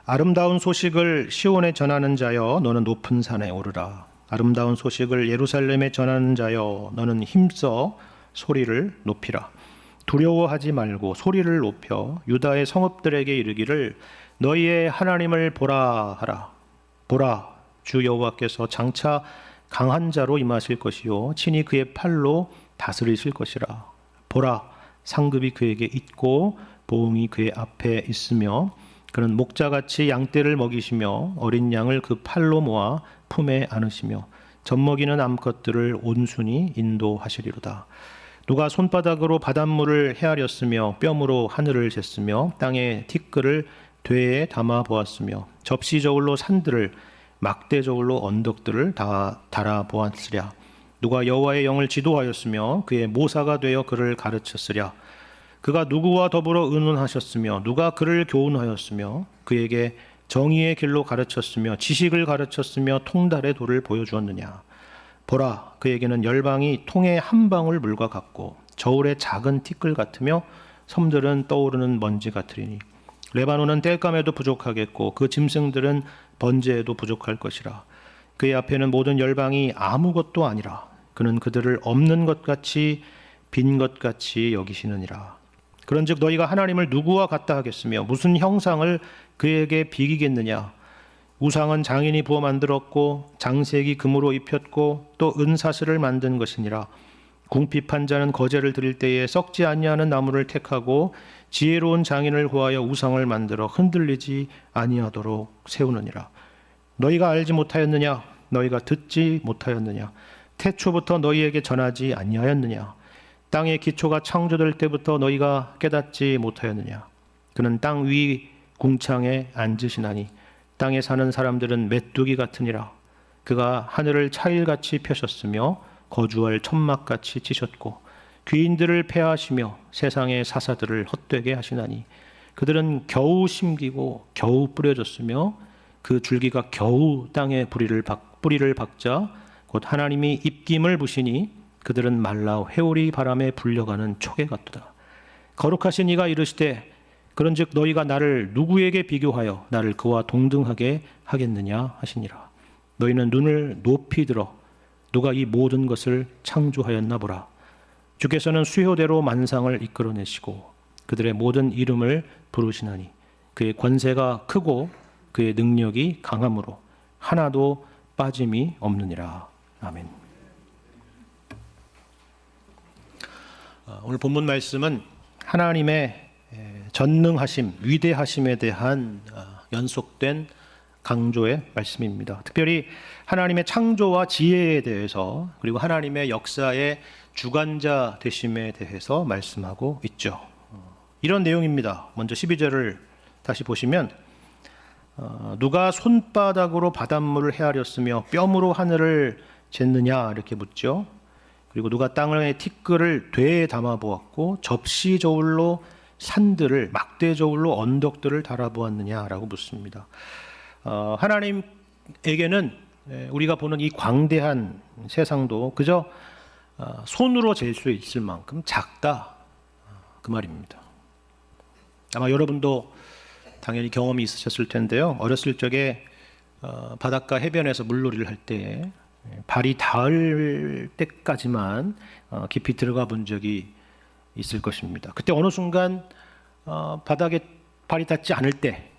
아름다운 소식을 시온에 전하는 자여 너는 높은 산에 오르라. 아름다운 소식을 예루살렘에 전하는 자여 너는 힘써 소리를 높이라. 두려워하지 말고 소리를 높여 유다의 성읍들에게 이르기를 너희의 하나님을 보라 하라. 보라, 주 여호와께서 장차 강한 자로 임하실 것이요 친히 그의 팔로 다스리실 것이라. 보라, 상급이 그에게 있고 보응이 그의 앞에 있으며 그는 목자같이 양떼를 먹이시며 어린 양을 그 팔로 모아 품에 안으시며 젖먹이는 암컷들을 온순히 인도하시리로다. 누가 손바닥으로 바닷물을 헤아렸으며 뼘으로 하늘을 쟀으며 땅의 티끌을 되에 담아 보았으며 접시 저울로 산들을 막대 저울로 언덕들을 다 달아 보았으랴. 누가 여호와의 영을 지도하였으며 그의 모사가 되어 그를 가르쳤으랴. 그가 누구와 더불어 의논하셨으며 누가 그를 교훈하였으며 그에게 정의의 길로 가르쳤으며 지식을 가르쳤으며 통달의 도를 보여주었느냐. 보라, 그에게는 열방이 통의 한 방울 물과 같고 저울의 작은 티끌 같으며 섬들은 떠오르는 먼지 같으리니 레바논은 땔감에도 부족하겠고 그 짐승들은 번제에도 부족할 것이라. 그의 앞에는 모든 열방이 아무것도 아니라 그는 그들을 없는 것 같이 빈 것 같이 여기시느니라. 그런즉 너희가 하나님을 누구와 같다 하겠으며 무슨 형상을 그에게 비기겠느냐. 우상은 장인이 부어 만들었고 장색이 금으로 입혔고 또 은사슬을 만든 것이니라. 궁핍한 자는 거제를 드릴 때에 썩지 아니하는 나무를 택하고 지혜로운 장인을 구하여 우상을 만들어 흔들리지 아니하도록 세우느니라. 너희가 알지 못하였느냐. 너희가 듣지 못하였느냐. 태초부터 너희에게 전하지 아니하였느냐. 땅의 기초가 창조될 때부터 너희가 깨닫지 못하였느냐. 그는 땅 위 궁창에 앉으시나니 땅에 사는 사람들은 메뚜기 같으니라. 그가 하늘을 차일같이 펴셨으며 거주할 천막같이 치셨고 귀인들을 폐하시며 세상의 사사들을 헛되게 하시나니 그들은 겨우 심기고 겨우 뿌려졌으며 그 줄기가 겨우 땅에 뿌리를 박자 곧 하나님이 입김을 부시니 그들은 말라 회오리 바람에 불려가는 촉에 같도다. 거룩하신 이가 이르시되 그런즉 너희가 나를 누구에게 비교하여 나를 그와 동등하게 하겠느냐 하시니라. 너희는 눈을 높이 들어 누가 이 모든 것을 창조하였나 보라. 주께서는 수효대로 만상을 이끌어내시고 그들의 모든 이름을 부르시나니 그의 권세가 크고 그의 능력이 강함으로 하나도 빠짐이 없느니라. 아멘. 오늘 본문 말씀은 하나님의 전능하심, 위대하심에 대한 연속된 강조의 말씀입니다. 특별히 하나님의 창조와 지혜에 대해서 그리고 하나님의 역사의 주관자 되심에 대해서 말씀하고 있죠. 이런 내용입니다. 먼저 12절을 다시 보시면 누가 손바닥으로 바닷물을 헤아렸으며 뼘으로 하늘을 쟀느냐 이렇게 묻죠. 그리고 누가 땅의 티끌을 되에 담아 보았고 접시 저울로 산들을 막대 저울로 언덕들을 달아보았느냐라고 묻습니다. 하나님에게는 우리가 보는 이 광대한 세상도 그저 손으로 잴 수 있을 만큼 작다 그 말입니다. 아마 여러분도 당연히 경험이 있으셨을 텐데요. 어렸을 적에 바닷가 해변에서 물놀이를 할 때 발이 닿을 때까지만 깊이 들어가 본 적이 있을 것입니다. 그때 어느 순간 바닥에 발이 닿지 않을 때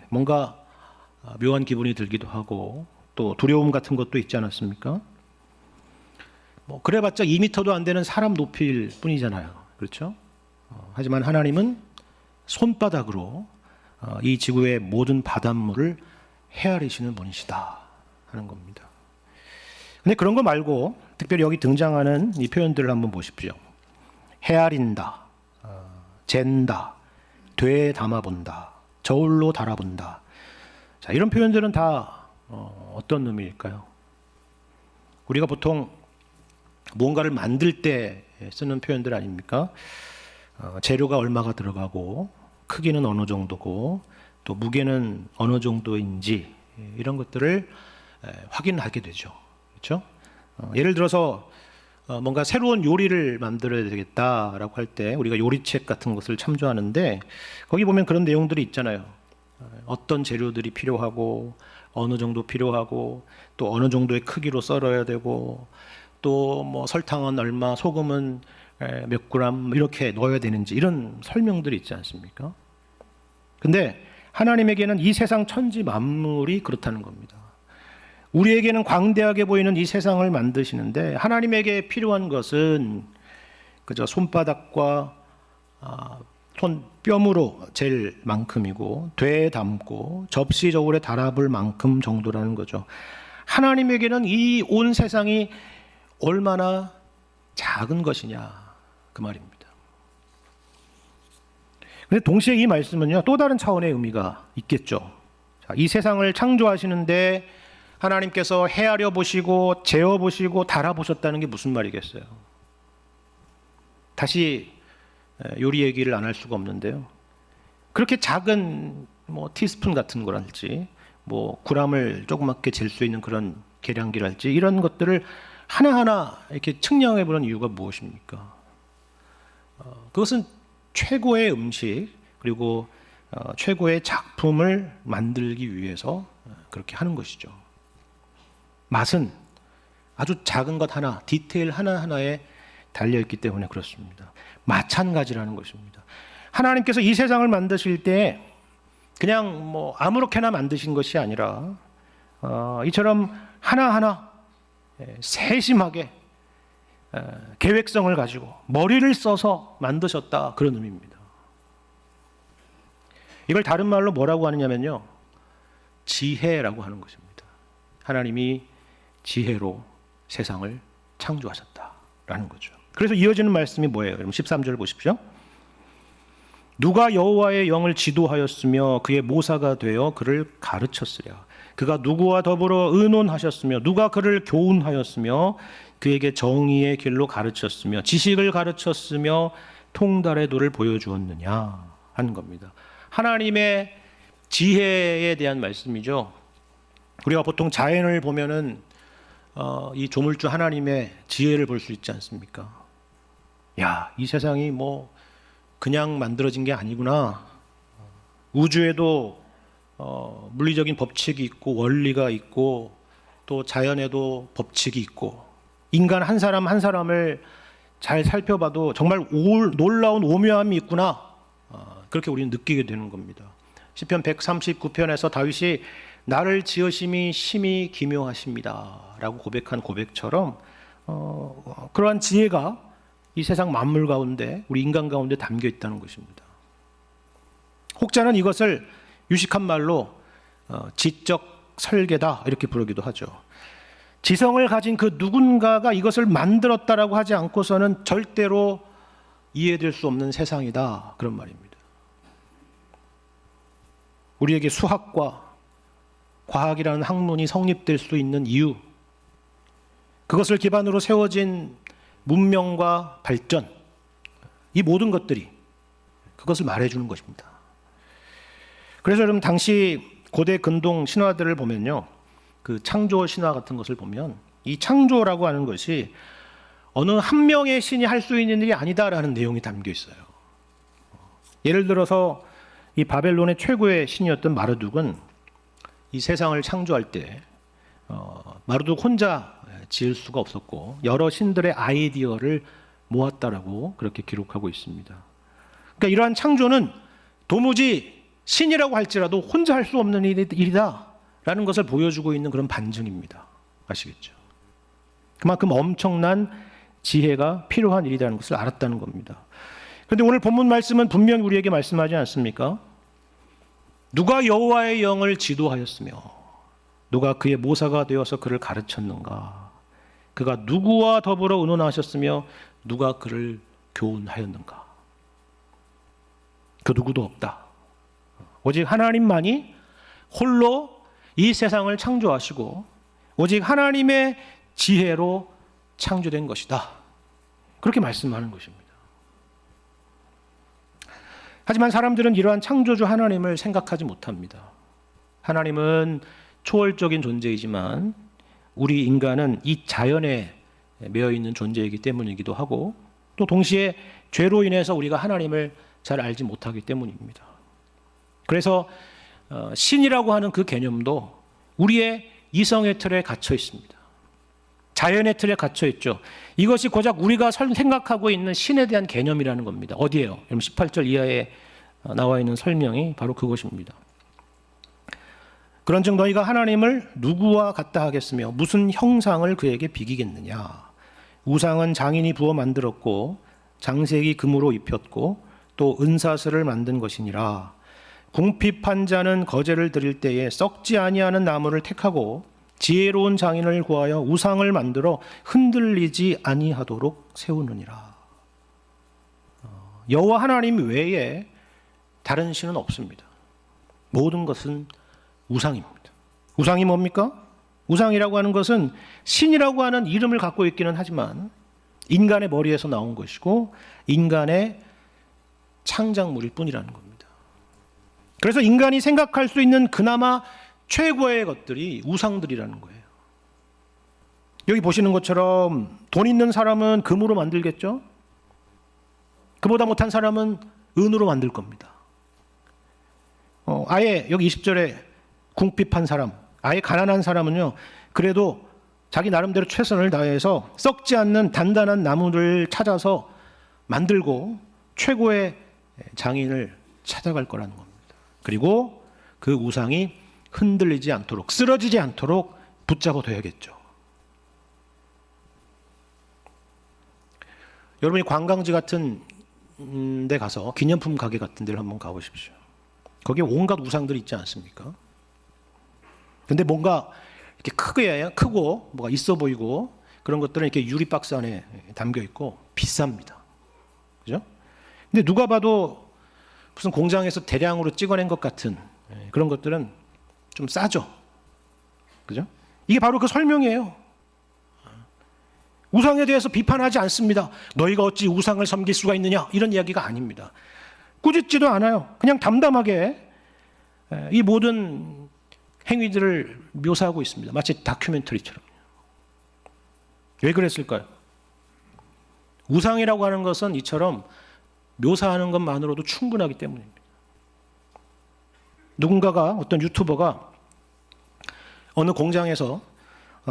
뭔가 묘한 기분이 들기도 하고 또 두려움 같은 것도 있지 않았습니까? 그래봤자 2m도 안 되는 사람 높이일 뿐이잖아요. 그렇죠? 하지만 하나님은 손바닥으로 이 지구의 모든 바닷물을 헤아리시는 분이시다 하는 겁니다. 근데 그런 거 말고 특별히 여기 등장하는 이 표현들을 한번 보십시오. 헤아린다, 잰다, 되에 담아본다, 저울로 달아본다. 자, 이런 표현들은 다 어떤 의미일까요? 우리가 보통 뭔가를 만들 때 쓰는 표현들 아닙니까? 재료가 얼마가 들어가고 크기는 어느 정도고 또 무게는 어느 정도인지 이런 것들을 확인하게 되죠. 그렇죠? 예를 들어서 뭔가 새로운 요리를 만들어야 되겠다라고 할 때 우리가 요리책 같은 것을 참조하는데 거기 보면 그런 내용들이 있잖아요. 어떤 재료들이 필요하고 어느 정도 필요하고 또 어느 정도의 크기로 썰어야 되고 또 뭐 설탕은 얼마, 소금은 몇 그램 이렇게 넣어야 되는지 이런 설명들이 있지 않습니까? 근데 하나님에게는 이 세상 천지 만물이 그렇다는 겁니다. 우리에게는 광대하게 보이는 이 세상을 만드시는데 하나님에게 필요한 것은 그저 손바닥과 손뼘으로 잴 만큼이고 되에 담고 접시 저울에 달아볼 만큼 정도라는 거죠. 하나님에게는 이 온 세상이 얼마나 작은 것이냐 그 말입니다. 그런데 동시에 이 말씀은요 또 다른 차원의 의미가 있겠죠. 이 세상을 창조하시는데 하나님께서 헤아려 보시고 재어 보시고 달아 보셨다는 게 무슨 말이겠어요? 다시 요리 얘기를 안 할 수가 없는데요. 그렇게 작은 뭐 티스푼 같은 거랄지 뭐 g을 조그맣게 잴 수 있는 그런 계량기랄지 이런 것들을 하나하나 이렇게 측량해 보는 이유가 무엇입니까? 그것은 최고의 음식 그리고 최고의 작품을 만들기 위해서 그렇게 하는 것이죠. 맛은 아주 작은 것 하나, 디테일 하나하나에 달려있기 때문에 그렇습니다. 마찬가지라는 것입니다. 하나님께서 이 세상을 만드실 때 그냥 뭐 아무렇게나 만드신 것이 아니라 이처럼 하나하나 세심하게 계획성을 가지고 머리를 써서 만드셨다 그런 의미입니다. 이걸 다른 말로 뭐라고 하느냐면요 지혜라고 하는 것입니다. 하나님이 지혜로 세상을 창조하셨다라는 거죠. 그래서 이어지는 말씀이 뭐예요? 그럼 13절 보십시오. 누가 여호와의 영을 지도하였으며 그의 모사가 되어 그를 가르쳤으랴. 그가 누구와 더불어 의논하셨으며 누가 그를 교훈하였으며 그에게 정의의 길로 가르쳤으며 지식을 가르쳤으며 통달의 도를 보여주었느냐 하는 겁니다. 하나님의 지혜에 대한 말씀이죠. 우리가 보통 자연을 보면은 이 조물주 하나님의 지혜를 볼 수 있지 않습니까? 야, 이 세상이 뭐 그냥 만들어진 게 아니구나. 우주에도 물리적인 법칙이 있고 원리가 있고 또 자연에도 법칙이 있고 인간 한 사람 한 사람을 잘 살펴봐도 정말 놀라운 오묘함이 있구나. 그렇게 우리는 느끼게 되는 겁니다. 시편 139편에서 다윗이 나를 지으심이 심히 기묘하십니다 라고 고백한 고백처럼 그러한 지혜가 이 세상 만물 가운데 우리 인간 가운데 담겨 있다는 것입니다. 혹자는 이것을 유식한 말로 지적 설계다 이렇게 부르기도 하죠. 지성을 가진 그 누군가가 이것을 만들었다라고 하지 않고서는 절대로 이해될 수 없는 세상이다 그런 말입니다. 우리에게 수학과 과학이라는 학문이 성립될 수 있는 이유, 그것을 기반으로 세워진 문명과 발전, 이 모든 것들이 그것을 말해주는 것입니다. 그래서 여러분 당시 고대 근동 신화들을 보면요, 그 창조 신화 같은 것을 보면 이 창조라고 하는 것이 어느 한 명의 신이 할 수 있는 일이 아니다라는 내용이 담겨 있어요. 예를 들어서 이 바벨론의 최고의 신이었던 마르둑은 이 세상을 창조할 때 마르둑 혼자 지을 수가 없었고 여러 신들의 아이디어를 모았다라고 그렇게 기록하고 있습니다. 그러니까 이러한 창조는 도무지 신이라고 할지라도 혼자 할 수 없는 일이다라는 것을 보여주고 있는 그런 반증입니다. 아시겠죠? 그만큼 엄청난 지혜가 필요한 일이라는 것을 알았다는 겁니다. 그런데 오늘 본문 말씀은 분명히 우리에게 말씀하지 않습니까? 누가 여호와의 영을 지도하였으며 누가 그의 모사가 되어서 그를 가르쳤는가? 그가 누구와 더불어 의논하셨으며 누가 그를 교훈하였는가? 그 누구도 없다. 오직 하나님만이 홀로 이 세상을 창조하시고 오직 하나님의 지혜로 창조된 것이다. 그렇게 말씀하는 것입니다. 하지만 사람들은 이러한 창조주 하나님을 생각하지 못합니다. 하나님은 초월적인 존재이지만 우리 인간은 이 자연에 매여 있는 존재이기 때문이기도 하고 또 동시에 죄로 인해서 우리가 하나님을 잘 알지 못하기 때문입니다. 그래서 신이라고 하는 그 개념도 우리의 이성의 틀에 갇혀 있습니다. 자연의 틀에 갇혀 있죠. 이것이 고작 우리가 생각하고 있는 신에 대한 개념이라는 겁니다. 어디에요? 여러분 18절 이하에 나와 있는 설명이 바로 그것입니다. 그런즉 너희가 하나님을 누구와 같다 하겠으며 무슨 형상을 그에게 비기겠느냐. 우상은 장인이 부어 만들었고 장색이 금으로 입혔고 또 은사슬을 만든 것이니라. 궁핍한 자는 거제를 드릴 때에 썩지 아니하는 나무를 택하고 지혜로운 장인을 구하여 우상을 만들어 흔들리지 아니하도록 세우느니라. 여호와 하나님 외에 다른 신은 없습니다. 모든 것은 우상입니다. 우상이 뭡니까? 우상이라고 하는 것은 신이라고 하는 이름을 갖고 있기는 하지만 인간의 머리에서 나온 것이고 인간의 창작물일 뿐이라는 겁니다. 그래서 인간이 생각할 수 있는 그나마 최고의 것들이 우상들이라는 거예요. 여기 보시는 것처럼 돈 있는 사람은 금으로 만들겠죠? 그보다 못한 사람은 은으로 만들 겁니다. 아예 여기 20절에 궁핍한 사람, 아예 가난한 사람은요, 그래도 자기 나름대로 최선을 다해서 썩지 않는 단단한 나무를 찾아서 만들고 최고의 장인을 찾아갈 거라는 겁니다. 그리고 그 우상이 흔들리지 않도록, 쓰러지지 않도록 붙잡아 둬야겠죠. 여러분이 관광지 같은 데 가서 기념품 가게 같은 데를 한번 가보십시오. 거기에 온갖 우상들이 있지 않습니까? 근데 뭔가 이렇게 크고 뭐가 있어 보이고 그런 것들은 이렇게 유리 박스 안에 담겨 있고 비쌉니다. 그죠? 근데 누가 봐도 무슨 공장에서 대량으로 찍어낸 것 같은 그런 것들은 좀 싸죠. 그죠? 이게 바로 그 설명이에요. 우상에 대해서 비판하지 않습니다. 너희가 어찌 우상을 섬길 수가 있느냐 이런 이야기가 아닙니다. 꾸짖지도 않아요. 그냥 담담하게 이 모든 행위들을 묘사하고 있습니다. 마치 다큐멘터리처럼. 왜 그랬을까요? 우상이라고 하는 것은 이처럼 묘사하는 것만으로도 충분하기 때문입니다. 누군가가, 어떤 유튜버가 어느 공장에서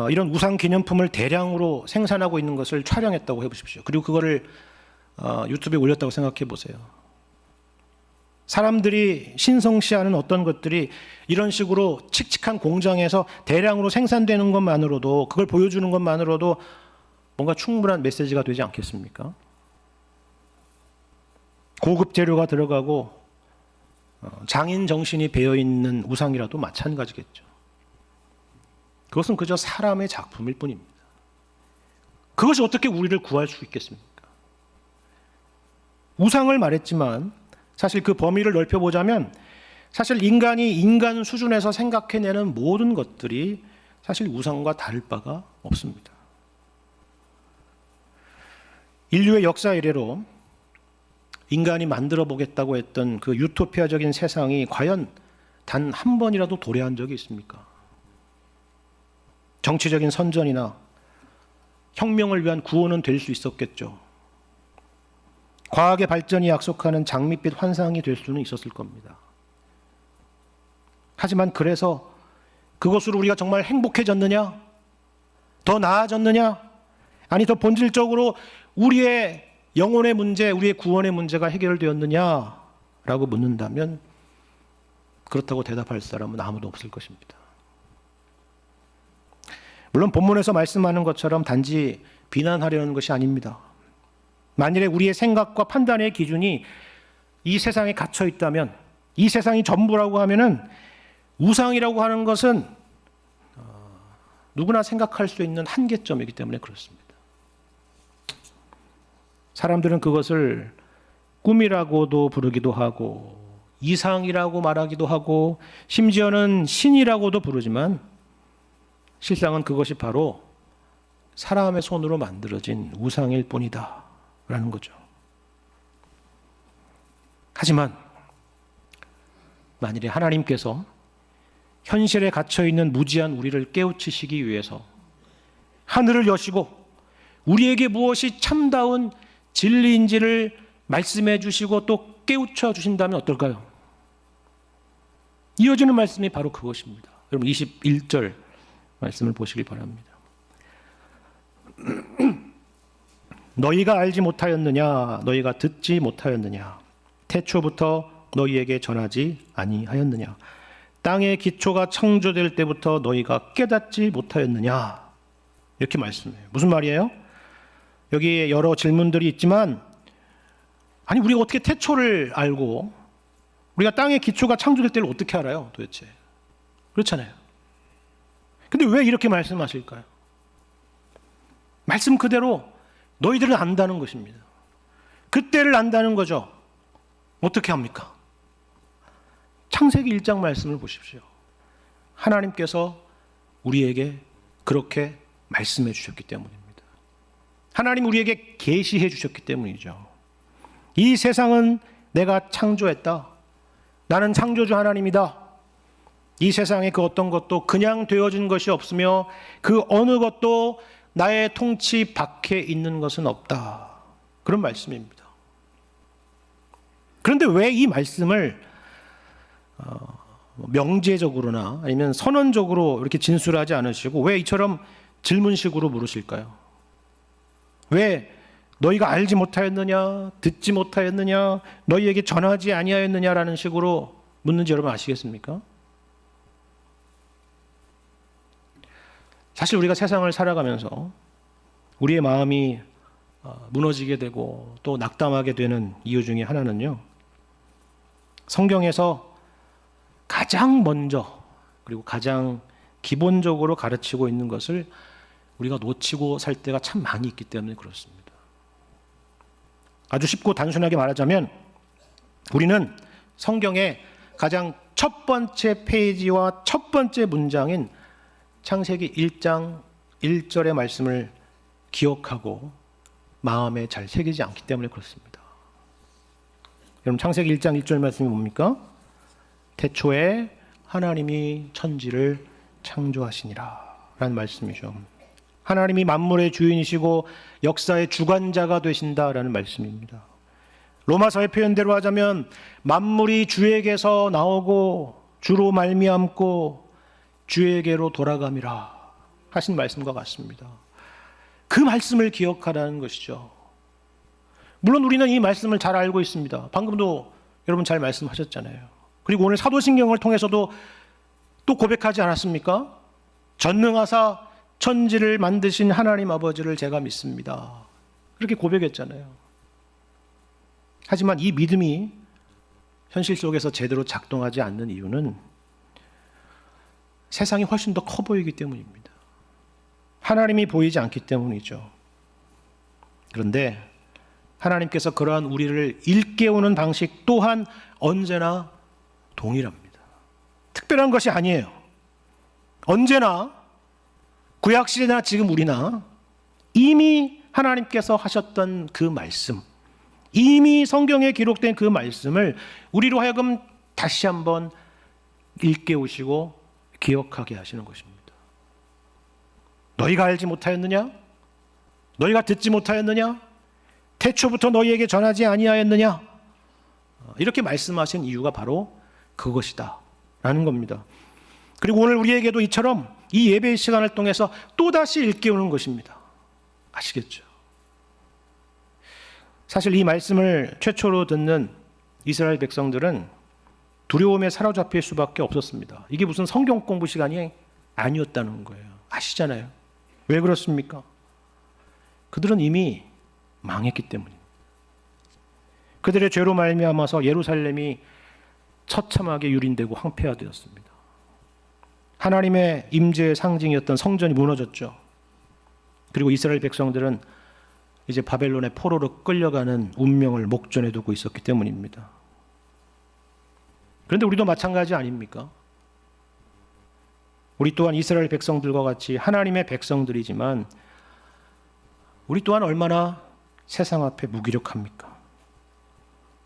이런 우상 기념품을 대량으로 생산하고 있는 것을 촬영했다고 해보십시오. 그리고 그거를 유튜브에 올렸다고 생각해 보세요. 사람들이 신성시하는 어떤 것들이 이런 식으로 칙칙한 공장에서 대량으로 생산되는 것만으로도, 그걸 보여주는 것만으로도 뭔가 충분한 메시지가 되지 않겠습니까? 고급 재료가 들어가고 장인 정신이 배어있는 우상이라도 마찬가지겠죠. 그것은 그저 사람의 작품일 뿐입니다. 그것이 어떻게 우리를 구할 수 있겠습니까? 우상을 말했지만 사실 그 범위를 넓혀보자면 사실 인간이 인간 수준에서 생각해내는 모든 것들이 사실 우상과 다를 바가 없습니다. 인류의 역사 이래로 인간이 만들어 보겠다고 했던 그 유토피아적인 세상이 과연 단 한 번이라도 도래한 적이 있습니까? 정치적인 선전이나 혁명을 위한 구호는 될 수 있었겠죠. 과학의 발전이 약속하는 장밋빛 환상이 될 수는 있었을 겁니다. 하지만 그래서 그것으로 우리가 정말 행복해졌느냐? 더 나아졌느냐? 아니 더 본질적으로 우리의 영혼의 문제, 우리의 구원의 문제가 해결되었느냐라고 묻는다면 그렇다고 대답할 사람은 아무도 없을 것입니다. 물론 본문에서 말씀하는 것처럼 단지 비난하려는 것이 아닙니다. 만일에 우리의 생각과 판단의 기준이 이 세상에 갇혀 있다면, 이 세상이 전부라고 하면은 우상이라고 하는 것은 누구나 생각할 수 있는 한계점이기 때문에 그렇습니다. 사람들은 그것을 꿈이라고도 부르기도 하고 이상이라고 말하기도 하고 심지어는 신이라고도 부르지만 실상은 그것이 바로 사람의 손으로 만들어진 우상일 뿐이다 라는 거죠. 하지만 만일에 하나님께서 현실에 갇혀있는 무지한 우리를 깨우치시기 위해서 하늘을 여시고 우리에게 무엇이 참다운 진리인지를 말씀해 주시고 또 깨우쳐 주신다면 어떨까요? 이어지는 말씀이 바로 그것입니다. 여러분 21절 말씀을 보시기 바랍니다. 너희가 알지 못하였느냐? 너희가 듣지 못하였느냐? 태초부터 너희에게 전하지 아니하였느냐? 땅의 기초가 창조될 때부터 너희가 깨닫지 못하였느냐? 이렇게 말씀해요. 무슨 말이에요? 여기에 여러 질문들이 있지만, 아니 우리가 어떻게 태초를 알고 우리가 땅의 기초가 창조될 때를 어떻게 알아요 도대체? 그렇잖아요. 근데 왜 이렇게 말씀하실까요? 말씀 그대로 너희들은 안다는 것입니다. 그때를 안다는 거죠. 어떻게 합니까? 창세기 1장 말씀을 보십시오. 하나님께서 우리에게 그렇게 말씀해 주셨기 때문입니다. 하나님 우리에게 계시해 주셨기 때문이죠. 이 세상은 내가 창조했다. 나는 창조주 하나님이다. 이 세상에 그 어떤 것도 그냥 되어진 것이 없으며 그 어느 것도 나의 통치 밖에 있는 것은 없다. 그런 말씀입니다. 그런데 왜 이 말씀을 명제적으로나 아니면 선언적으로 이렇게 진술하지 않으시고 왜 이처럼 질문식으로 물으실까요? 왜 너희가 알지 못하였느냐, 듣지 못하였느냐, 너희에게 전하지 아니하였느냐라는 식으로 묻는지 여러분 아시겠습니까? 사실 우리가 세상을 살아가면서 우리의 마음이 무너지게 되고 또 낙담하게 되는 이유 중에 하나는요, 성경에서 가장 먼저 그리고 가장 기본적으로 가르치고 있는 것을 우리가 놓치고 살 때가 참 많이 있기 때문에 그렇습니다. 아주 쉽고 단순하게 말하자면 우리는 성경의 가장 첫 번째 페이지와 첫 번째 문장인 창세기 1장 1절의 말씀을 기억하고 마음에 잘 새기지 않기 때문에 그렇습니다. 여러분 창세기 1장 1절 말씀이 뭡니까? 태초에 하나님이 천지를 창조하시니라 라는 말씀이죠. 하나님이 만물의 주인이시고 역사의 주관자가 되신다라는 말씀입니다. 로마서의 표현대로 하자면 만물이 주에게서 나오고 주로 말미암고 주에게로 돌아감이라 하신 말씀과 같습니다. 그 말씀을 기억하라는 것이죠. 물론 우리는 이 말씀을 잘 알고 있습니다. 방금도 여러분 잘 말씀하셨잖아요. 그리고 오늘 사도신경을 통해서도 또 고백하지 않았습니까? 전능하사 천지를 만드신 하나님 아버지를 제가 믿습니다. 그렇게 고백했잖아요. 하지만 이 믿음이 현실 속에서 제대로 작동하지 않는 이유는 세상이 훨씬 더 커 보이기 때문입니다. 하나님이 보이지 않기 때문이죠. 그런데 하나님께서 그러한 우리를 일깨우는 방식 또한 언제나 동일합니다. 특별한 것이 아니에요. 언제나 구약시대나 지금 우리나 이미 하나님께서 하셨던 그 말씀, 이미 성경에 기록된 그 말씀을 우리로 하여금 다시 한번 일깨우시고 기억하게 하시는 것입니다. 너희가 알지 못하였느냐? 너희가 듣지 못하였느냐? 태초부터 너희에게 전하지 아니하였느냐? 이렇게 말씀하신 이유가 바로 그것이다 라는 겁니다. 그리고 오늘 우리에게도 이처럼 이 예배의 시간을 통해서 또다시 일깨우는 것입니다. 아시겠죠? 사실 이 말씀을 최초로 듣는 이스라엘 백성들은 두려움에 사로잡힐 수밖에 없었습니다. 이게 무슨 성경 공부 시간이 아니었다는 거예요. 아시잖아요. 왜 그렇습니까? 그들은 이미 망했기 때문입니다. 그들의 죄로 말미암아서 예루살렘이 처참하게 유린되고 황폐화되었습니다. 하나님의 임재의 상징이었던 성전이 무너졌죠. 그리고 이스라엘 백성들은 이제 바벨론의 포로로 끌려가는 운명을 목전에 두고 있었기 때문입니다. 그런데 우리도 마찬가지 아닙니까? 우리 또한 이스라엘 백성들과 같이 하나님의 백성들이지만 우리 또한 얼마나 세상 앞에 무기력합니까?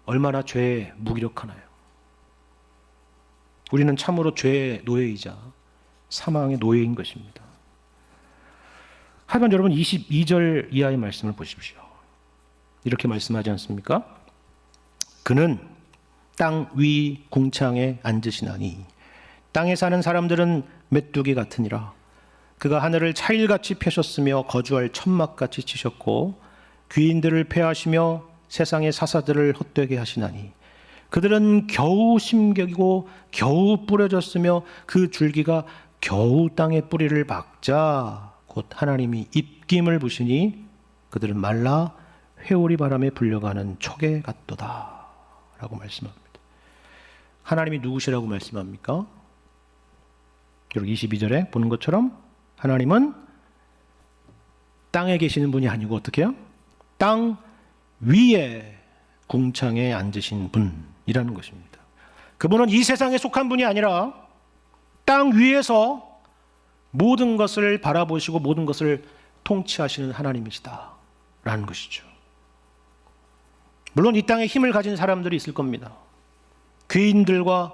얼마나 죄에 무기력하나요? 우리는 참으로 죄의 노예이자 사망의 노예인 것입니다. 하지만 여러분 22절 이하의 말씀을 보십시오. 이렇게 말씀하지 않습니까? 그는 땅 위 궁창에 앉으시나니 땅에 사는 사람들은 메뚜기 같으니라. 그가 하늘을 차일같이 펴셨으며 거주할 천막같이 치셨고 귀인들을 패하시며 세상의 사사들을 헛되게 하시나니 그들은 겨우 심겨지고 겨우 뿌려졌으며 그 줄기가 겨우 땅에 뿌리를 박자 곧 하나님이 입김을 부시니 그들은 말라 회오리 바람에 불려가는 촉에 같도다 라고 말씀합니다. 하나님이 누구시라고 말씀합니까? 여기 22절에 보는 것처럼 하나님은 땅에 계시는 분이 아니고 어떻게 해요? 땅 위에 궁창에 앉으신 분이라는 것입니다. 그분은 이 세상에 속한 분이 아니라 땅 위에서 모든 것을 바라보시고 모든 것을 통치하시는 하나님이시다 라는 것이죠. 물론 이 땅에 힘을 가진 사람들이 있을 겁니다. 귀인들과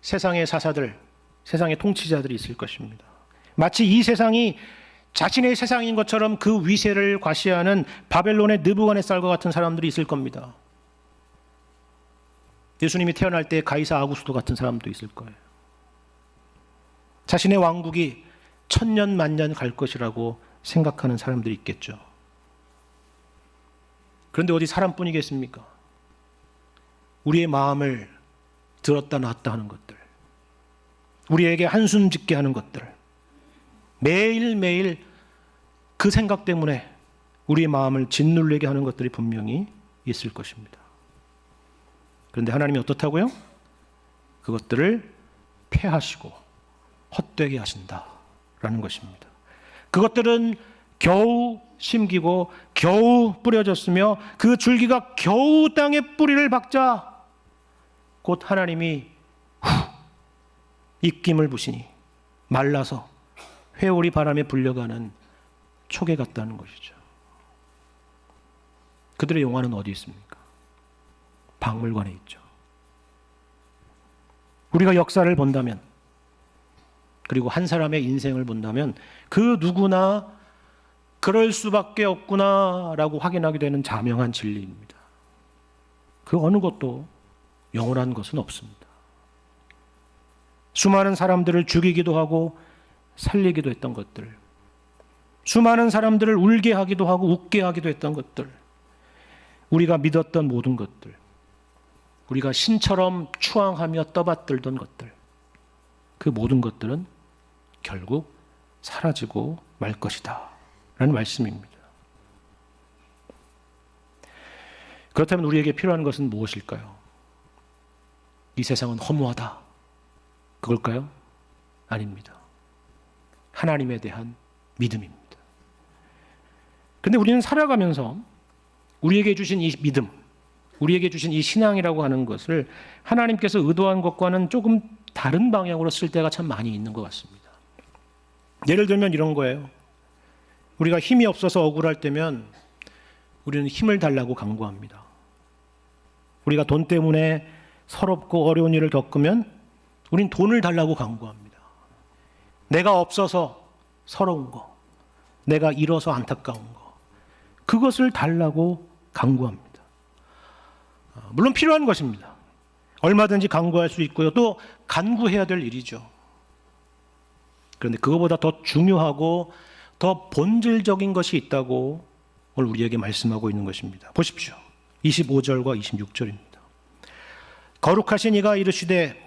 세상의 사사들, 세상의 통치자들이 있을 것입니다. 마치 이 세상이 자신의 세상인 것처럼 그 위세를 과시하는 바벨론의 느부갓네살과 같은 사람들이 있을 겁니다. 예수님이 태어날 때 가이사 아구스도 같은 사람도 있을 거예요. 자신의 왕국이 천년 만년 갈 것이라고 생각하는 사람들이 있겠죠. 그런데 어디 사람뿐이겠습니까? 우리의 마음을 들었다 놨다 하는 것들, 우리에게 한숨 짓게 하는 것들, 매일매일 그 생각 때문에 우리의 마음을 짓눌리게 하는 것들이 분명히 있을 것입니다. 그런데 하나님이 어떻다고요? 그것들을 패하시고 헛되게 하신다라는 것입니다. 그것들은 겨우 심기고 겨우 뿌려졌으며 그 줄기가 겨우 땅에 뿌리를 박자 곧 하나님이 입김을 부시니 말라서 회오리 바람에 불려가는 촉에 같다는 것이죠. 그들의 영화는 어디 있습니까? 박물관에 있죠. 우리가 역사를 본다면, 그리고 한 사람의 인생을 본다면 그 누구나 그럴 수밖에 없구나라고 확인하게 되는 자명한 진리입니다. 그 어느 것도 영원한 것은 없습니다. 수많은 사람들을 죽이기도 하고 살리기도 했던 것들, 수많은 사람들을 울게 하기도 하고 웃게 하기도 했던 것들, 우리가 믿었던 모든 것들, 우리가 신처럼 추앙하며 떠받들던 것들, 그 모든 것들은 결국 사라지고 말 것이다 라는 말씀입니다. 그렇다면 우리에게 필요한 것은 무엇일까요? 이 세상은 허무하다, 그걸까요? 아닙니다. 하나님에 대한 믿음입니다. 그런데 우리는 살아가면서 우리에게 주신 이 믿음, 우리에게 주신 이 신앙이라고 하는 것을 하나님께서 의도한 것과는 조금 다른 방향으로 쓸 때가 참 많이 있는 것 같습니다. 예를 들면 이런 거예요. 우리가 힘이 없어서 억울할 때면 우리는 힘을 달라고 간구합니다. 우리가 돈 때문에 서럽고 어려운 일을 겪으면 우린 돈을 달라고 간구합니다. 내가 없어서 서러운 거, 내가 잃어서 안타까운 거, 그것을 달라고 간구합니다. 물론 필요한 것입니다. 얼마든지 간구할 수 있고요. 또 간구해야 될 일이죠. 그런데 그거보다 더 중요하고 더 본질적인 것이 있다고 오늘 우리에게 말씀하고 있는 것입니다. 보십시오. 25절과 26절입니다. 거룩하신 이가 이르시되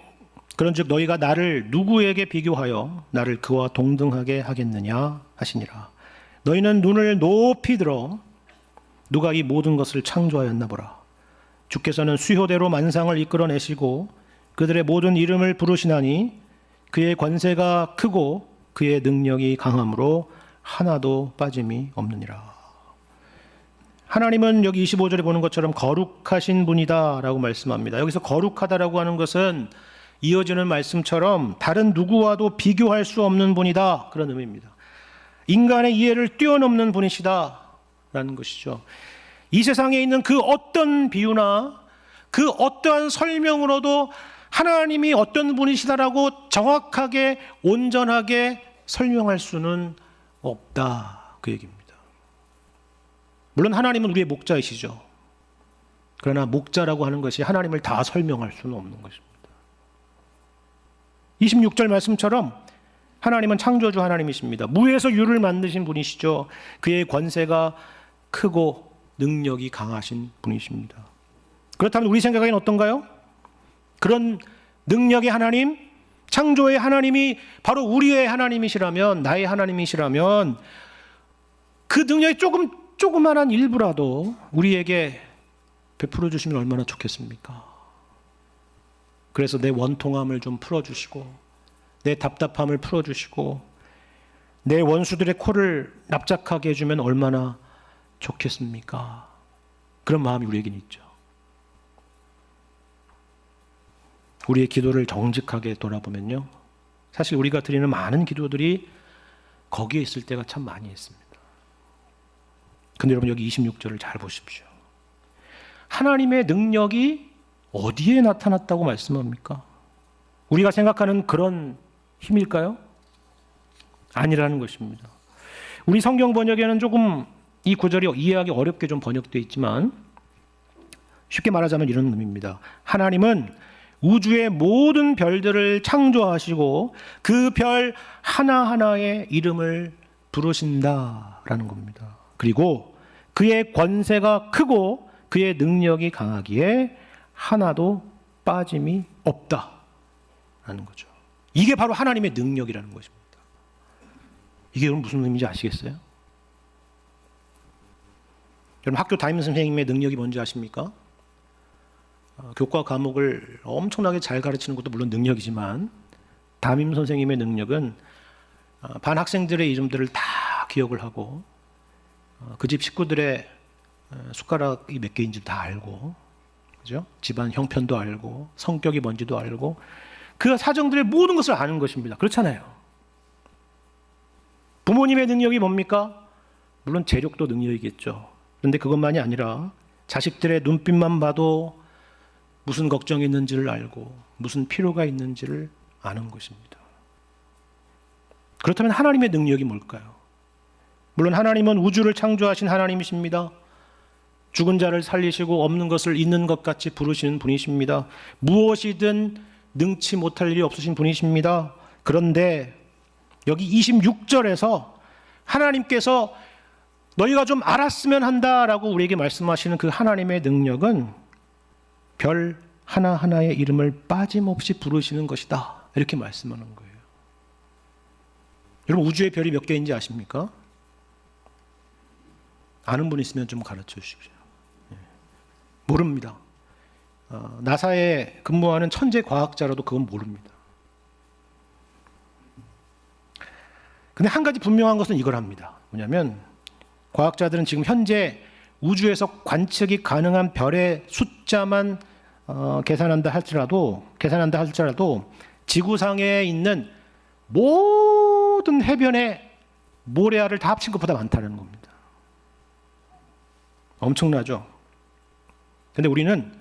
그런즉 너희가 나를 누구에게 비교하여 나를 그와 동등하게 하겠느냐 하시니라. 너희는 눈을 높이 들어 누가 이 모든 것을 창조하였나 보라. 주께서는 수효대로 만상을 이끌어내시고 그들의 모든 이름을 부르시나니 그의 권세가 크고 그의 능력이 강함으로 하나도 빠짐이 없느니라. 하나님은 여기 25절에 보는 것처럼 거룩하신 분이다 라고 말씀합니다. 여기서 거룩하다라고 하는 것은 이어지는 말씀처럼 다른 누구와도 비교할 수 없는 분이다, 그런 의미입니다. 인간의 이해를 뛰어넘는 분이시다 라는 것이죠. 이 세상에 있는 그 어떤 비유나 그 어떠한 설명으로도 하나님이 어떤 분이시다라고 정확하게 온전하게 설명할 수는 없다, 그 얘기입니다. 물론 하나님은 우리의 목자이시죠. 그러나 목자라고 하는 것이 하나님을 다 설명할 수는 없는 것입니다. 26절 말씀처럼 하나님은 창조주 하나님이십니다. 무에서 유를 만드신 분이시죠. 그의 권세가 크고 능력이 강하신 분이십니다. 그렇다면 우리 생각에는 어떤가요? 그런 능력의 하나님, 창조의 하나님이 바로 우리의 하나님이시라면, 나의 하나님이시라면 그 능력의 조그만한 일부라도 우리에게 베풀어 주시면 얼마나 좋겠습니까? 그래서 내 원통함을 좀 풀어주시고, 내 답답함을 풀어주시고, 내 원수들의 코를 납작하게 해주면 얼마나 좋겠습니까? 그런 마음이 우리에겐 있죠. 우리의 기도를 정직하게 돌아보면요, 사실 우리가 드리는 많은 기도들이 거기에 있을 때가 참 많이 있습니다. 근데 여러분, 여기 26절을 잘 보십시오. 하나님의 능력이 어디에 나타났다고 말씀합니까? 우리가 생각하는 그런 힘일까요? 아니라는 것입니다. 우리 성경 번역에는 조금 이 구절이 이해하기 어렵게 좀 번역되어 있지만, 쉽게 말하자면 이런 의미입니다. 하나님은 우주의 모든 별들을 창조하시고 그 별 하나하나의 이름을 부르신다라는 겁니다. 그리고 그의 권세가 크고 그의 능력이 강하기에 하나도 빠짐이 없다라는 거죠. 이게 바로 하나님의 능력이라는 것입니다. 이게 무슨 의미인지 아시겠어요? 여러분, 학교 담임 선생님의 능력이 뭔지 아십니까? 교과 과목을 엄청나게 잘 가르치는 것도 물론 능력이지만, 담임 선생님의 능력은 반 학생들의 이름들을 다 기억을 하고 그 집 식구들의 숟가락이 몇 개인지 다 알고, 그죠? 집안 형편도 알고 성격이 뭔지도 알고 그 사정들의 모든 것을 아는 것입니다. 그렇잖아요. 부모님의 능력이 뭡니까? 물론 재력도 능력이겠죠. 그런데 그것만이 아니라 자식들의 눈빛만 봐도 무슨 걱정이 있는지를 알고 무슨 필요가 있는지를 아는 것입니다. 그렇다면 하나님의 능력이 뭘까요? 물론 하나님은 우주를 창조하신 하나님이십니다. 죽은 자를 살리시고 없는 것을 있는 것 같이 부르시는 분이십니다. 무엇이든 능치 못할 일이 없으신 분이십니다. 그런데 여기 26절에서 하나님께서 너희가 좀 알았으면 한다라고 우리에게 말씀하시는 그 하나님의 능력은 별 하나하나의 이름을 빠짐없이 부르시는 것이다, 이렇게 말씀하는 거예요. 여러분, 우주의 별이 몇 개인지 아십니까? 아는 분 있으면 좀 가르쳐 주십시오. 모릅니다. 나사에 근무하는 천재 과학자라도 그건 모릅니다. 근데 한 가지 분명한 것은 이걸 합니다. 뭐냐면, 과학자들은 지금 현재 우주에서 관측이 가능한 별의 숫자만 계산한다 할지라도 지구상에 있는 모든 해변의 모래알을 다 합친 것보다 많다는 겁니다. 엄청나죠? 근데 우리는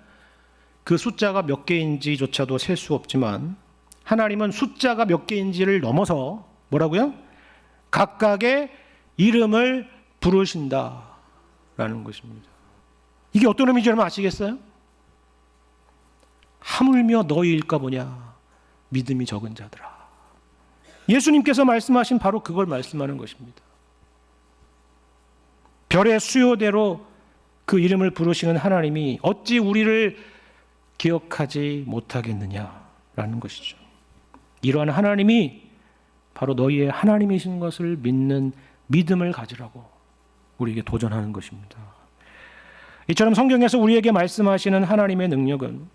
그 숫자가 몇 개인지조차도 셀 수 없지만, 하나님은 숫자가 몇 개인지를 넘어서 뭐라고요? 각각의 이름을 부르신다라는 것입니다. 이게 어떤 의미인지 여러분 아시겠어요? 하물며 너희일까 보냐, 믿음이 적은 자들아. 예수님께서 말씀하신 바로 그걸 말씀하는 것입니다. 별의 수요대로 그 이름을 부르시는 하나님이 어찌 우리를 기억하지 못하겠느냐라는 것이죠. 이러한 하나님이 바로 너희의 하나님이신 것을 믿는 믿음을 가지라고 우리에게 도전하는 것입니다. 이처럼 성경에서 우리에게 말씀하시는 하나님의 능력은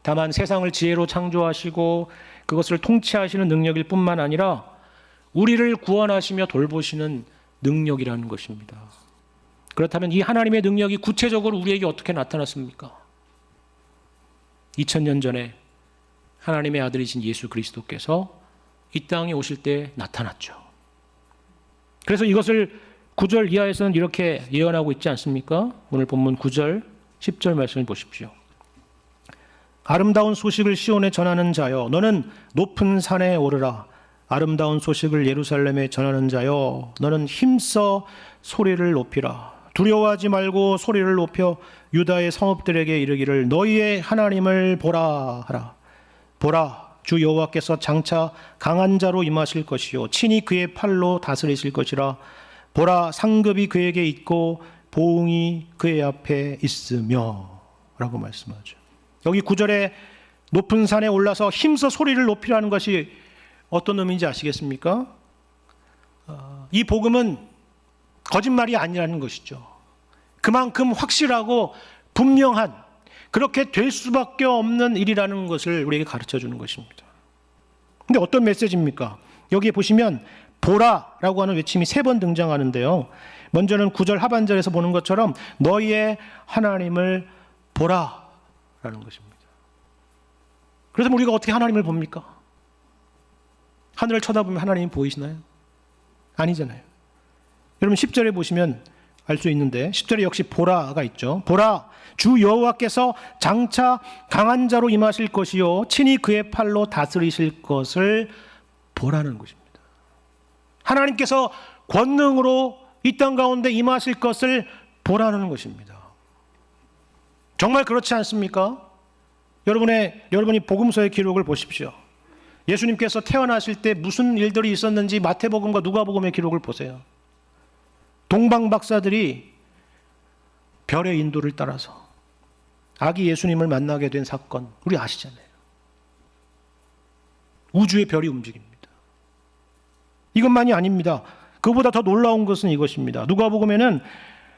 다만 세상을 지혜로 창조하시고 그것을 통치하시는 능력일 뿐만 아니라 우리를 구원하시며 돌보시는 능력이라는 것입니다. 그렇다면 이 하나님의 능력이 구체적으로 우리에게 어떻게 나타났습니까? 2000년 전에 하나님의 아들이신 예수 그리스도께서 이 땅에 오실 때 나타났죠. 그래서 이것을 9절 이하에서는 이렇게 예언하고 있지 않습니까? 오늘 본문 9절, 10절 말씀을 보십시오. 아름다운 소식을 시온에 전하는 자여, 너는 높은 산에 오르라. 아름다운 소식을 예루살렘에 전하는 자여, 너는 힘써 소리를 높이라. 두려워하지 말고 소리를 높여 유다의 성읍들에게 이르기를 너희의 하나님을 보라 하라. 보라, 주 여호와께서 장차 강한 자로 임하실 것이요 친히 그의 팔로 다스리실 것이라. 보라, 상급이 그에게 있고 보응이 그의 앞에 있으며 라고 말씀하죠. 여기 9절에 높은 산에 올라서 힘써 소리를 높이라는 것이 어떤 의미인지 아시겠습니까? 이 복음은 거짓말이 아니라는 것이죠. 그만큼 확실하고 분명한, 그렇게 될 수밖에 없는 일이라는 것을 우리에게 가르쳐 주는 것입니다. 근데 어떤 메시지입니까? 여기에 보시면 보라라고 하는 외침이 3번 등장하는데요. 먼저는 9절 하반절에서 보는 것처럼 너희의 하나님을 보라라는 것입니다. 그래서 우리가 어떻게 하나님을 봅니까? 하늘을 쳐다보면 하나님이 보이시나요? 아니잖아요. 여러분 10절에 보시면 알 수 있는데 10절에 역시 보라가 있죠. 보라, 주 여호와께서 장차 강한 자로 임하실 것이요 친히 그의 팔로 다스리실 것을 보라는 것입니다. 하나님께서 권능으로 이 땅 가운데 임하실 것을 보라는 것입니다. 정말 그렇지 않습니까? 여러분이 복음서의 기록을 보십시오. 예수님께서 태어나실 때 무슨 일들이 있었는지 마태복음과 누가복음의 기록을 보세요. 동방 박사들이 별의 인도를 따라서 아기 예수님을 만나게 된 사건, 우리 아시잖아요. 우주의 별이 움직입니다. 이것만이 아닙니다. 그보다 더 놀라운 것은 이것입니다. 누가복음에는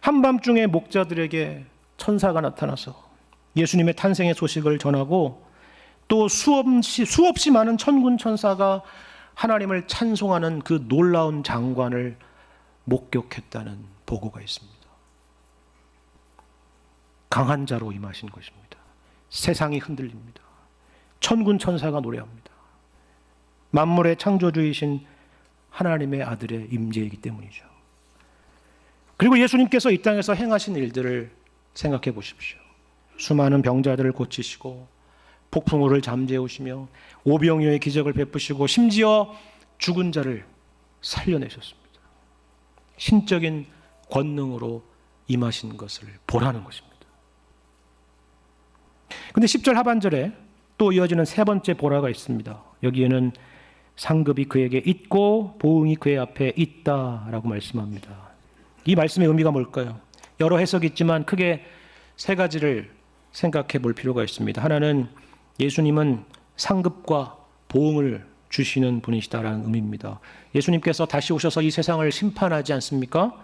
한밤중에 목자들에게 천사가 나타나서 예수님의 탄생의 소식을 전하고 또 수없이 많은 천군 천사가 하나님을 찬송하는 그 놀라운 장관을 목격했다는 보고가 있습니다. 강한 자로 임하신 것입니다. 세상이 흔들립니다. 천군 천사가 노래합니다. 만물의 창조주이신 하나님의 아들의 임재이기 때문이죠. 그리고 예수님께서 이 땅에서 행하신 일들을 생각해 보십시오. 수많은 병자들을 고치시고 폭풍우를 잠재우시며 오병이어의 기적을 베푸시고 심지어 죽은 자를 살려내셨습니다. 신적인 권능으로 임하신 것을 보라는 것입니다. 그런데 10절 하반절에 또 이어지는 3번째 보라가 있습니다. 여기에는 상급이 그에게 있고 보응이 그의 앞에 있다라고 말씀합니다. 이 말씀의 의미가 뭘까요? 여러 해석이 있지만 크게 3가지를 생각해 볼 필요가 있습니다. 하나는 예수님은 상급과 보응을 주시는 분이시다라는 의미입니다. 예수님께서 다시 오셔서 이 세상을 심판하지 않습니까?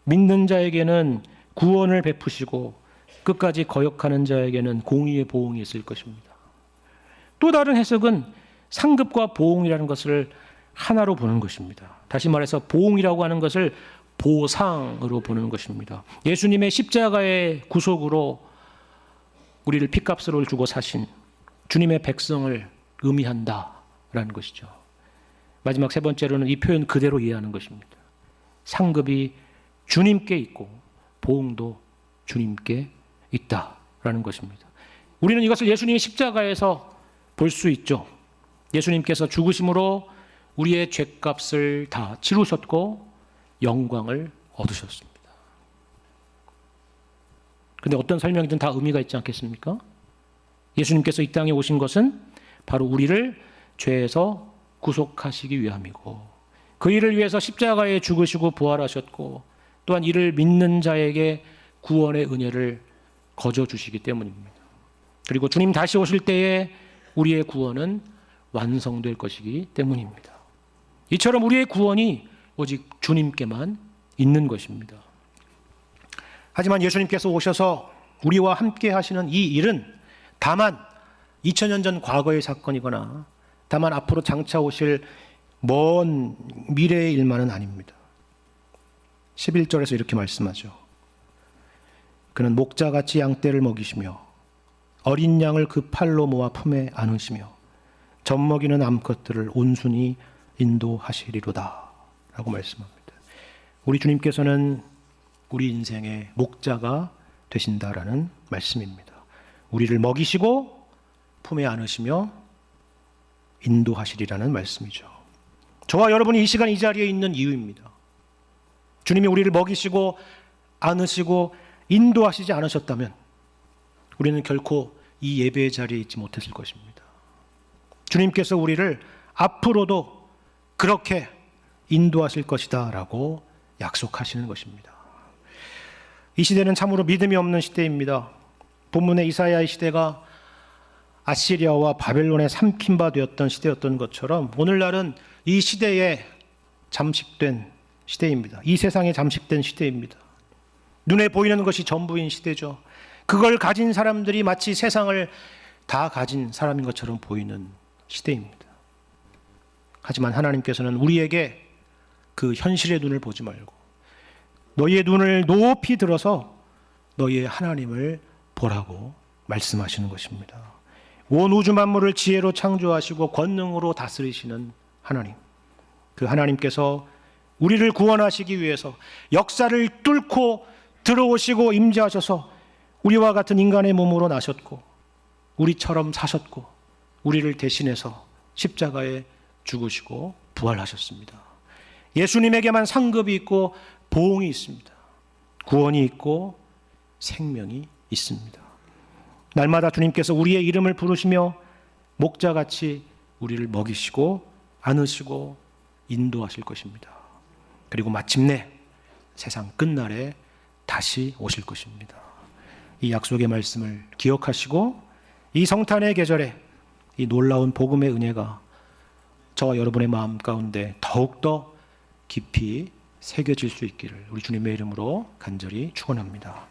믿는 자에게는 구원을 베푸시고 끝까지 거역하는 자에게는 공의의 보응이 있을 것입니다. 또 다른 해석은 상급과 보응이라는 것을 하나로 보는 것입니다. 다시 말해서 보응이라고 하는 것을 보상으로 보는 것입니다. 예수님의 십자가의 구속으로 우리를 핏값으로 주고 사신 주님의 백성을 의미한다라는 것이죠. 마지막 3번째로는 이 표현 그대로 이해하는 것입니다. 상급이 주님께 있고 보응도 주님께 있다라는 것입니다. 우리는 이것을 예수님의 십자가에서 볼 수 있죠. 예수님께서 죽으심으로 우리의 죄값을 다 치르셨고 영광을 얻으셨습니다. 그런데 어떤 설명이든 다 의미가 있지 않겠습니까? 예수님께서 이 땅에 오신 것은 바로 우리를 죄에서 구속하시기 위함이고 그 일을 위해서 십자가에 죽으시고 부활하셨고 또한 이를 믿는 자에게 구원의 은혜를 거저 주시기 때문입니다. 그리고 주님 다시 오실 때에 우리의 구원은 완성될 것이기 때문입니다. 이처럼 우리의 구원이 오직 주님께만 있는 것입니다. 하지만 예수님께서 오셔서 우리와 함께 하시는 이 일은 다만 2000년 전 과거의 사건이거나 다만 앞으로 장차 오실 먼 미래의 일만은 아닙니다. 11절에서 이렇게 말씀하죠. 그는 목자같이 양떼를 먹이시며 어린 양을 그 팔로 모아 품에 안으시며 젖먹이는 암컷들을 온순히 인도하시리로다 라고 말씀합니다. 우리 주님께서는 우리 인생의 목자가 되신다라는 말씀입니다. 우리를 먹이시고 품에 안으시며 인도하시리라는 말씀이죠. 저와 여러분이 이 시간 이 자리에 있는 이유입니다. 주님이 우리를 먹이시고 안으시고 인도하시지 않으셨다면 우리는 결코 이 예배의 자리에 있지 못했을 것입니다. 주님께서 우리를 앞으로도 그렇게 인도하실 것이다 라고 약속하시는 것입니다. 이 시대는 참으로 믿음이 없는 시대입니다. 본문의 이사야의 시대가 아시리아와 바벨론에 삼킨 바 되었던 시대였던 것처럼 오늘날은 이 시대에 잠식된 시대입니다. 이 세상에 잠식된 시대입니다. 눈에 보이는 것이 전부인 시대죠. 그걸 가진 사람들이 마치 세상을 다 가진 사람인 것처럼 보이는 시대입니다. 하지만 하나님께서는 우리에게 그 현실의 눈을 보지 말고 너희의 눈을 높이 들어서 너희의 하나님을 보라고 말씀하시는 것입니다. 온 우주 만물을 지혜로 창조하시고 권능으로 다스리시는 하나님, 그 하나님께서 우리를 구원하시기 위해서 역사를 뚫고 들어오시고 임재하셔서 우리와 같은 인간의 몸으로 나셨고 우리처럼 사셨고 우리를 대신해서 십자가에 죽으시고 부활하셨습니다. 예수님에게만 상급이 있고 보응이 있습니다. 구원이 있고 생명이 있습니다. 날마다 주님께서 우리의 이름을 부르시며 목자같이 우리를 먹이시고 안으시고 인도하실 것입니다. 그리고 마침내 세상 끝날에 다시 오실 것입니다. 이 약속의 말씀을 기억하시고 이 성탄의 계절에 이 놀라운 복음의 은혜가 저와 여러분의 마음 가운데 더욱더 깊이 새겨질 수 있기를 우리 주님의 이름으로 간절히 축원합니다.